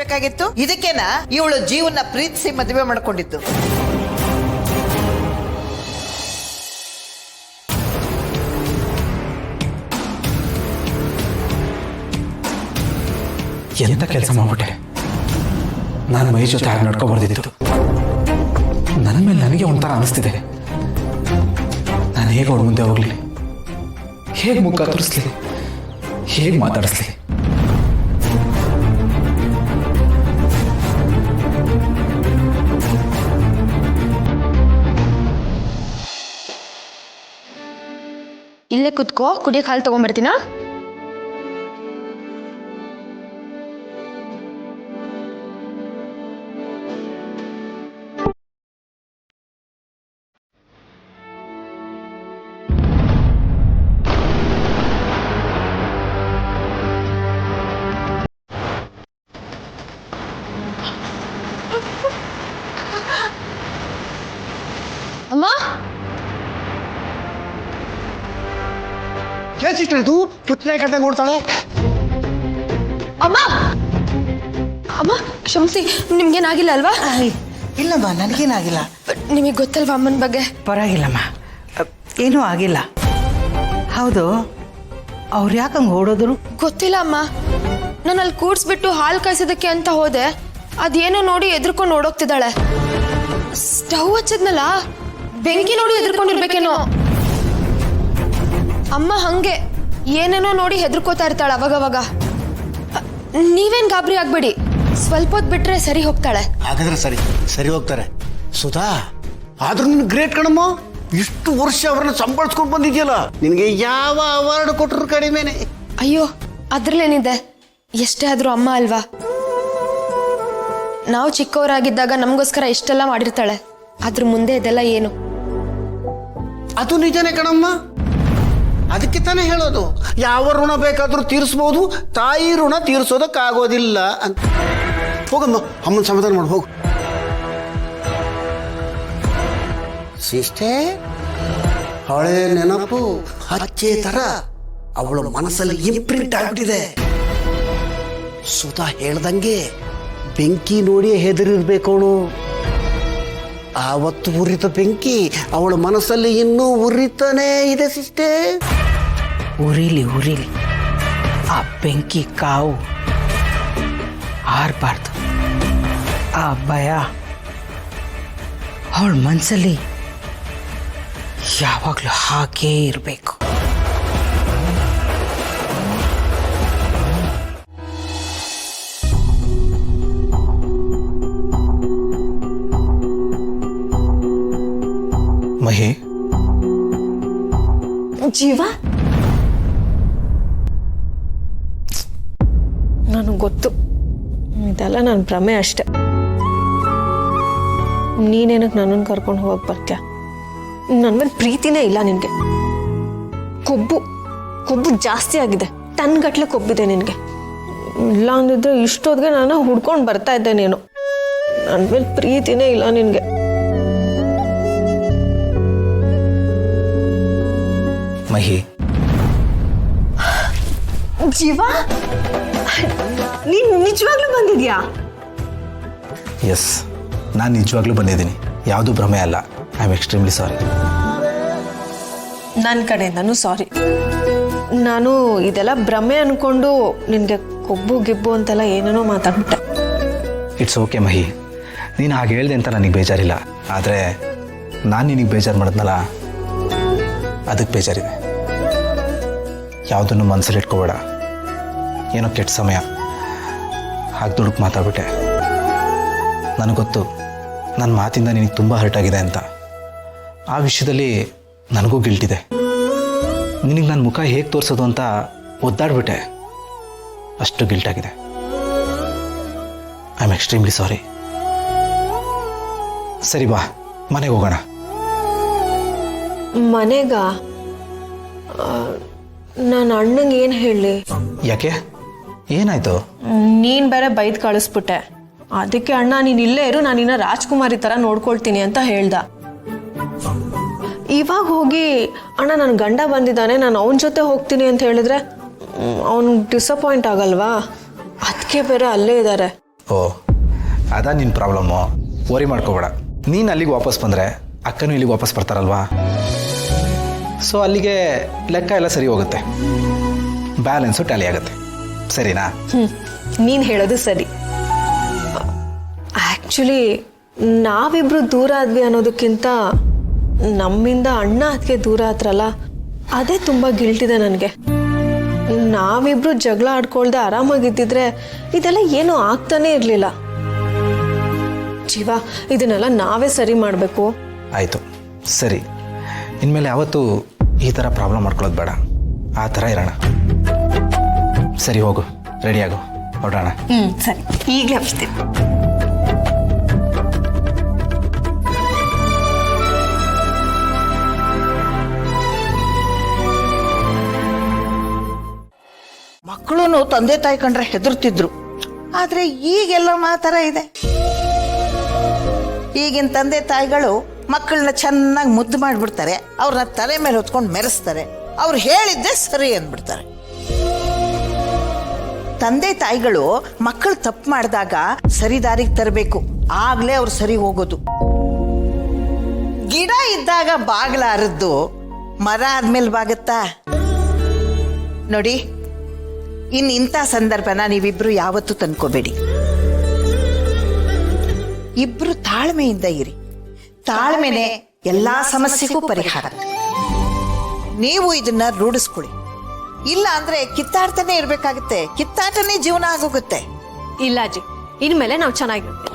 ಬೇಕಾಗಿತ್ತು? ಇದಕ್ಕೇನಾ ಇವಳು ಜೀವನ ಪ್ರೀತಿಸಿ ಮದುವೆ ಮಾಡ್ಕೊಂಡಿದ್ದು? ಎಂತ ಕೆಲಸ ಮಾಡ್ಬಿಟ್ಟೆ. ನಾನು ಮೈ ಜೊತೆ ಹಾಗೆ ನಡ್ಕೊಬಾರ್ದಿತ್ತು. ನನ್ನ ಮೇಲೆ ನನಗೆ ಒಂಥರ ಅನಿಸ್ತಿದೆ. ನಾನು ಹೇಗೆ ಅವಳ ಮುಂದೆ ಹೋಗ್ಲಿ, ಹೇಗೆ ಮುಖ ತೋರಿಸ್ಲಿ, ಹೇಗೆ ಮಾತಾಡಿಸ್ಲಿ? ಇಲ್ಲೇ ಕುತ್ಕೋ, ಕುಡಿಯಕ್ಕೆ ಹಾಲು ತಗೊಂಡ್ಬರ್ತೀನಾ? ಅಮ್ಮ, ಇದು ಪುತ್ನೆ ಕಟ್ಟೆ ನೋಡ್ತಾಳೆ. ಅಮ್ಮ, ಅಮ್ಮ ಕ್ಷಮಿಸಿ, ನಿಮ್ಗೇನಾಗಿಲ್ಲ ಅಲ್ವಾ? ಇಲ್ಲಮ್ಮ, ನನಗೇನಾಗಿಲ್ಲ. ನಿಮಗೆ ಗೊತ್ತಲ್ವಾ ಅಮ್ಮನ ಬಗ್ಗೆ? ಪರವಾಗಿಲ್ಲಮ್ಮ, ಏನೂ ಆಗಿಲ್ಲ. ಹೌದು, ಅವ್ರು ಯಾಕಂಗೆ ಓಡೋದ್ರು? ಗೊತ್ತಿಲ್ಲ ಅಮ್ಮ. ನಾನು ಅಲ್ಲಿ ಕೂಡ್ಸ್ಬಿಟ್ಟು ಹಾಲು ಕಾಯಿಸೋದಕ್ಕೆ ಅಂತ ಹೋದೆ. ಅದೇನೋ ನೋಡಿ ಎದ್ರುಕೊಂಡು ಓಡೋಗ್ತಿದ್ದಾಳೆ. ಸ್ಟವ್ ಹಚ್ಚದ್ನಲ್ಲ, ಬೆಂಕಿ ನೋಡಿ ಎದ್ರುಕೊಂಡಿರ್ಬೇಕೇನೋ. ಅಮ್ಮ ಹಂಗೆ ಏನೇನೋ ನೋಡಿ ಹೆದರ್ಕೋತಾ ಇರ್ತಾಳೆ ಅವಾಗವಾಗ. ನೀವೇನ್ ಗಾಬರಿ ಆಗ್ಬೇಡಿ, ಸ್ವಲ್ಪ ಹೊತ್ತು ಬಿಟ್ರೆ ಸರಿ ಹೋಗ್ತಾಳೆ. ಹಾಗಾದ್ರೆ ಸರಿ ಹೋಗ್ತಾರೆ. ಸುಧಾ, ಆದ್ರೂ ನಿನ್ ಗ್ರೇಟ್ ಕಣಮ್ಮ. ಇಷ್ಟು ವರ್ಷ ಅವ್ರನ್ನ ಸಂಭಾಳಿಸ್ಕೊಂಡು ಬಂದಿದ್ಯಲ್ಲ, ನಿನಗೆ ಯಾವ ಅವಾರ್ಡ್ ಕೊಟ್ಟರು ಕಡಿಮೆನೆ. ಅಯ್ಯೋ, ಅದ್ರಲ್ಲೇನಿದೆ, ಎಷ್ಟೇ ಆದ್ರೂ ಅಮ್ಮ ಅಲ್ವಾ. ನಾವು ಚಿಕ್ಕವರಾಗಿದ್ದಾಗ ನಮಗೋಸ್ಕರ ಇಷ್ಟೆಲ್ಲ ಮಾಡಿರ್ತಾಳೆ. ಅದ್ರ ಮುಂದೆ ಇದೆಲ್ಲ ಏನು? ಅದು ನಿಜನೇ ಕಣಮ್ಮ. ಅದಕ್ಕೆ ತಾನೇ ಹೇಳೋದು, ಯಾವ ಋಣ ಬೇಕಾದ್ರೂ ತೀರಿಸ್ಬೋದು, ತಾಯಿ ಋಣ ತೀರಿಸೋದಕ್ಕಾಗೋದಿಲ್ಲ ಅಂತ. ಹೋಗಮ್ಮ, ಅಮ್ಮನ ಸಮಾಧಾನ ಮಾಡಿ ಹೋಗು. ಸಿಸ್ಟೇ, ಹಳೆ ನೆನಪು ಹಚ್ಚೆ ತರ ಅವಳ ಮನಸ್ಸಲ್ಲಿ ಇಂಪ್ರಿಂಟ್ ಆಗ್ಬಿಟ್ಟಿದೆ. ಸುಧಾ ಹೇಳ್ದಂಗೆ ಬೆಂಕಿ ನೋಡಿ ಹೆದರಿರ್ಬೇಕು ಅವಳು. ಆವತ್ತು ಉರಿತ ಬೆಂಕಿ ಅವಳ ಮನಸ್ಸಲ್ಲಿ ಇನ್ನೂ ಉರಿತಾನೇ ಇದೆ ಸಿಸ್ಟೇ. ಉರಿಲಿ, ಆ ಬೆಂಕಿ ಕಾವು ಆರ್ಬಾರ್ದು. ಆ ಭಯ ಅವಳ ಮನಸ್ಸಲ್ಲಿ ಯಾವಾಗಲೂ ಹಾಗೇ ಇರಬೇಕು. ಮಹಿ, ಜೀವ, ನನಗೆ ಗೊತ್ತು ಇದೆಲ್ಲ ನನ್ನ ಭ್ರಮೆ ಅಷ್ಟೆ. ನೀನೇನಕ್ಕೆ ನನ್ನನ್ನು ಕರ್ಕೊಂಡು ಹೋಗಕ್ಕೆ ಬರ್ತೀಯ? ನನ್ನ ಮೇಲೆ ಪ್ರೀತಿನೇ ಇಲ್ಲ ನಿನಗೆ. ಕೊಬ್ಬು ಜಾಸ್ತಿ ಆಗಿದೆ, ಟನ್ಗಟ್ಲೆ ಕೊಬ್ಬಿದೆ ನಿನಗೆ. ಇಲ್ಲ ಅಂದಿದ್ರೆ ಇಷ್ಟೊತ್ತಿಗೆ ನಾನು ಹುಡ್ಕೊಂಡು ಬರ್ತಾ ಇದ್ದೆ. ನೀನು ನನ್ನ ಮೇಲೆ ಪ್ರೀತಿನೇ ಇಲ್ಲ ನಿನಗೆ. ಮಹಿ, ಜೀವ, ನೀನು ನಿಜವಾಗ್ಲೂ ಬಂದಿದ್ಯಾ? ಎಸ್, ನಾನು ನಿಜವಾಗ್ಲೂ ಬಂದಿದ್ದೀನಿ. ಯಾವುದೂ ಭ್ರಮೆ ಅಲ್ಲ. ಐ ಆಮ್ ಎಕ್ಸ್ಟ್ರೀಮ್ಲಿ ಸಾರಿ. ನನ್ನ ಕಡೆಯಿಂದನೂ ಸಾರಿ. ನಾನು ಇದೆಲ್ಲ ಭ್ರಮೆ ಅನ್ಕೊಂಡು ನಿನಗೆ ಕೊಬ್ಬು ಗಿಬ್ಬು ಅಂತೆಲ್ಲ ಏನೇನೋ ಮಾತಾಡ್ಬಿಟ್ಟೆ. ಇಟ್ಸ್ ಓಕೆ ಮಹಿ, ನೀನು ಹಾಗೆ ಹೇಳ್ದೆ ಅಂತ ನನಗೆ ಬೇಜಾರಿಲ್ಲ. ಆದರೆ ನಾನು ನಿನಗೆ ಬೇಜಾರು ಮಾಡಿದ್ನಲ್ಲ, ಅದಕ್ಕೆ ಬೇಜಾರಿದೆ. ಯಾವುದನ್ನು ಮನಸ್ಸಲ್ಲಿ ಇಟ್ಕೋಬೇಡ. ಏನೋ ಕೆಟ್ಟ ಸಮಯ, ಹಾಗೆ ದುಡುಕು ಮಾತಾಡ್ಬಿಟ್ಟೆ. ನನಗೆ ಗೊತ್ತು ನನ್ನ ಮಾತಿಂದ ನಿನಗೆ ತುಂಬ ಹರ್ಟ್ ಆಗಿದೆ ಅಂತ. ಆ ವಿಷಯದಲ್ಲಿ ನನಗೂ ಗಿಲ್ಟಿದೆ. ನಿನಗೆ ನನ್ನ ಮುಖ ಹೇಗೆ ತೋರಿಸೋದು ಅಂತ ಒದ್ದಾಡ್ಬಿಟ್ಟೆ. ಅಷ್ಟು ಗಿಲ್ಟಾಗಿದೆ. I am extremely sorry. ಸರಿ ಬಾ, ಮನೆಗೆ ಹೋಗೋಣ. ಮನೆಗ? ನಾನು ಅಣ್ಣಂಗೆ ಏನು ಹೇಳಿ? ಯಾಕೆ, ಏನಾಯ್ತು? ನೀನು ಬೇರೆ ಬೈದು ಕಳಿಸ್ಬಿಟ್ಟೆ. ಅದಕ್ಕೆ ಅಣ್ಣ ನೀನು ಇಲ್ಲೇ ಇರು, ನಾನು ಇನ್ನ ರಾಜ್ಕುಮಾರಿ ಥರ ನೋಡ್ಕೊಳ್ತೀನಿ ಅಂತ ಹೇಳ್ದ. ಇವಾಗ ಹೋಗಿ ಅಣ್ಣ ನನ್ನ ಗಂಡ ಬಂದಿದ್ದಾನೆ, ನಾನು ಅವನ ಜೊತೆ ಹೋಗ್ತೀನಿ ಅಂತ ಹೇಳಿದ್ರೆ ಅವ್ನಿಗೆ ಡಿಸಪಾಯಿಂಟ್ ಆಗಲ್ವಾ? ಅದಕ್ಕೆ ಬೇರೆ ಅಲ್ಲೇ ಇದ್ದಾರೆ. ಓ ಅದಾ ನಿನ್ನ ಪ್ರಾಬ್ಲಮ್ಮು. ವರಿ ಮಾಡ್ಕೋಬೇಡ. ನೀನು ಅಲ್ಲಿಗೆ ವಾಪಸ್ ಬಂದರೆ ಅಕ್ಕನೂ ಇಲ್ಲಿಗೆ ವಾಪಸ್ ಬರ್ತಾರಲ್ವಾ, ಸೊ ಅಲ್ಲಿಗೆ ಲೆಕ್ಕ ಎಲ್ಲ ಸರಿ ಹೋಗುತ್ತೆ, ಬ್ಯಾಲೆನ್ಸು ಟ್ಯಾಲಿ ಆಗುತ್ತೆ. ಸರಿನಾ? ನೀನು ಹೇಳೋದು ಸರಿ. ಆ್ಯಕ್ಚುಲಿ ನಾವಿಬ್ರು ದೂರ ಆದ್ವಿ ಅನ್ನೋದಕ್ಕಿಂತ ನಮ್ಮಿಂದ ಅಣ್ಣ ಅದಕ್ಕೆ ದೂರ ಆದ್ರಲ್ಲ, ಅದೇ ತುಂಬ ಗಿಲ್ಟಿದೆ ನನಗೆ. ನಾವಿಬ್ರು ಜಗಳ ಆಡ್ಕೊಳ್ದೆ ಆರಾಮಾಗಿದ್ದಿದ್ರೆ ಇದೆಲ್ಲ ಏನೂ ಆಗ್ತಾನೇ ಇರಲಿಲ್ಲ. ಜೀವ, ಇದನ್ನೆಲ್ಲ ನಾವೇ ಸರಿ ಮಾಡಬೇಕು. ಆಯಿತು, ಸರಿ. ಇನ್ಮೇಲೆ ಯಾವತ್ತೂ ಈ ಥರ ಪ್ರಾಬ್ಲಮ್ ಮಾಡ್ಕೊಳ್ಳೋದು ಬೇಡ, ಆ ಥರ ಇರೋಣ. ಸರಿ, ಹೋಗು, ರೆಡಿಯಾಗು, ಹೊರಡೋಣ. ಸರಿ, ಈಗಲೇ ಹಚ್ತೀನಿ. ಮಕ್ಕಳು ತಂದೆ ತಾಯಿ ಕಂಡ್ರೆ ಹೆದರ್ತಿದ್ರು, ಆದ್ರೆ ಈಗೆಲ್ಲ ಮಾತರ ಇದೆ. ಈಗಿನ ತಂದೆ ತಾಯಿಗಳು ಮಕ್ಕಳನ್ನ ಚೆನ್ನಾಗಿ ಮುದ್ದು ಮಾಡಿಬಿಡ್ತಾರೆ, ಅವ್ರನ್ನ ತಲೆ ಮೇಲೆ ಹೊತ್ಕೊಂಡು ಮೆರೆಸ್ತಾರೆ, ಅವ್ರು ಹೇಳಿದ್ದೆ ಸರಿ ಅಂದ್ಬಿಡ್ತಾರೆ. ತಂದೆ ತಾಯಿಗಳು ಮಕ್ಕಳು ತಪ್ಪು ಮಾಡಿದಾಗ ಸರಿ ದಾರಿಗೆ ತರಬೇಕು, ಆಗ್ಲೇ ಅವ್ರು ಸರಿ ಹೋಗೋದು. ಗಿಡ ಇದ್ದಾಗ ಬಾಗ್ಲ ಅರದ್ದು ಮರ ಆದ್ಮೇಲೆ ಬಾಗುತ್ತಾ? ನೋಡಿ, ಇಂಥ ಸಂದರ್ಭನ ನೀವಿಬ್ರು ಯಾವತ್ತೂ ತಂದ್ಕೋಬೇಡಿ. ಇಬ್ರು ತಾಳ್ಮೆಯಿಂದ ಇರಿ. ತಾಳ್ಮೆನೆ ಎಲ್ಲಾ ಸಮಸ್ಯೆಗೂ ಪರಿಹಾರ. ನೀವು ಇದನ್ನ ರೂಢಿಸ್ಕೊಳ್ಳಿ. ಇಲ್ಲ ಅಂದ್ರೆ ಕಿತ್ತಾಡ್ತಾನೆ ಇರ್ಬೇಕಾಗುತ್ತೆ, ಕಿತ್ತಾಟನೇ ಜೀವನ ಆಗೋಗುತ್ತೆ. ಇಲ್ಲ ಅಜ್ಜಿ, ಇನ್ಮೇಲೆ ನಾವು ಚೆನ್ನಾಗಿರ್ತೀವಿ.